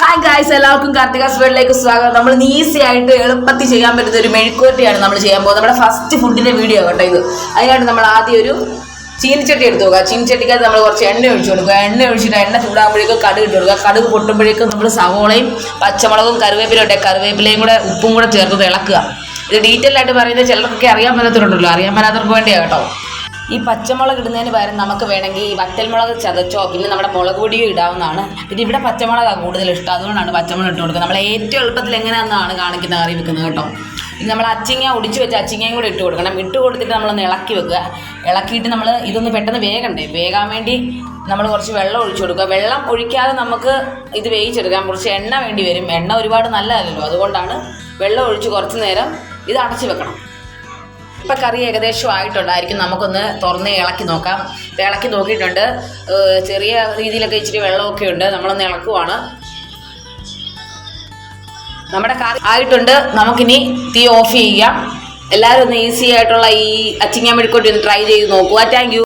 Hi guys, എല്ലാവർക്കും കാർത്തികാസ് വേൾഡിലേക്ക് സ്വാഗതം. നമ്മൾ ഈസി ആയിട്ട് എളുപ്പത്തിൽ ചെയ്യാൻ പറ്റുന്ന ഒരു മെഴുക്കുവരട്ടിയാണ് നമ്മൾ ചെയ്യാൻ പോകുന്നത്. നമ്മുടെ ഫസ്റ്റ് ഫുഡിന്റെ വീഡിയോ കേട്ടോ ഇത്. അതിനായിട്ട് നമ്മൾ ആദ്യം ഒരു ചീനിച്ചട്ടി എടുത്തു നോക്കുക. ചീനിച്ചട്ടിക്കകത്ത് നമ്മൾ കുറച്ച് എണ്ണ ഒഴിച്ചു കൊടുക്കുക. എണ്ണ ഒഴിച്ചിട്ട് എണ്ണ ചൂടാകുമ്പോഴേക്കും കടുക് ഇട്ട് കൊടുക്കുക. കടുക് പൊട്ടുമ്പോഴേക്കും നമ്മൾ സവോളയും പച്ചമുളകും കറിവേപ്പിലയും കൂടെ ഉപ്പും കൂടെ ചേർത്ത് ഇളക്കുക. ഇത് ഡീറ്റെയിൽ ആയിട്ട് പറയുന്നത് ചിലർക്കൊക്കെ അറിയാൻ പറ്റാത്തവരുണ്ടല്ലോ, അറിയാൻ പറ്റാത്തവർക്ക് വേണ്ടിയാണ് കേട്ടോ. ഈ പച്ചമുളക് ഇടുന്നതിന് പകരം നമുക്ക് വേണമെങ്കിൽ ഈ വറ്റൽമുളക് ചതച്ചോ പിന്നെ നമ്മുടെ മുളക് പൊടിയോ ഇടാവുന്നതാണ്. പിന്നെ ഇവിടെ പച്ചമുളകാണ് കൂടുതൽ ഇഷ്ടം, അതുകൊണ്ടാണ് പച്ചമുളക് ഇട്ട് കൊടുക്കുന്നത്. നമ്മൾ ഏറ്റവും എളുപ്പത്തിൽ എങ്ങനെയാണെന്നാണ് കാണിക്കുന്ന കറി വെക്കുന്നത് കേട്ടോ. ഇനി നമ്മൾ അച്ചിങ്ങ ഒടിച്ച് വെച്ച് അച്ചിങ്ങയും കൂടെ ഇട്ട് കൊടുക്കണം. ഇട്ട് കൊടുത്തിട്ട് നമ്മളൊന്ന് ഇളക്കി വെക്കുക. ഇളക്കിയിട്ട് നമ്മൾ ഇതൊന്ന് പെട്ടെന്ന് വേകാൻ വേണ്ടി നമ്മൾ കുറച്ച് വെള്ളം ഒഴിച്ചു കൊടുക്കുക. വെള്ളം ഒഴിക്കാതെ നമുക്ക് ഇത് വേവിച്ചെടുക്കാം. കുറച്ച് എണ്ണ വേണ്ടി വരും. എണ്ണ ഒരുപാട് നല്ലതല്ലല്ലോ, അതുകൊണ്ടാണ് വെള്ളം ഒഴിച്ച് കുറച്ച് നേരം ഇത് അടച്ചു വെക്കണം. ഇപ്പം കറി ഏകദേശം ആയിട്ടുണ്ടായിരിക്കും. നമുക്കൊന്ന് തുറന്ന് ഇളക്കി നോക്കാം. ഇളക്കി നോക്കിയിട്ടുണ്ട്. ചെറിയ രീതിയിലൊക്കെ ഇച്ചിരി വെള്ളമൊക്കെ ഉണ്ട്. നമ്മളൊന്ന് ഇളക്കുവാണ്. നമ്മുടെ കറി ആയിട്ടുണ്ട്. നമുക്കിനി തീ ഓഫ് ചെയ്യാം. എല്ലാവരും ഒന്ന് ഈസി ആയിട്ടുള്ള ഈ അച്ചിങ്ങ മെഴുക്കുവരട്ടി ഒന്ന് ട്രൈ ചെയ്ത് നോക്കുക. Thank you.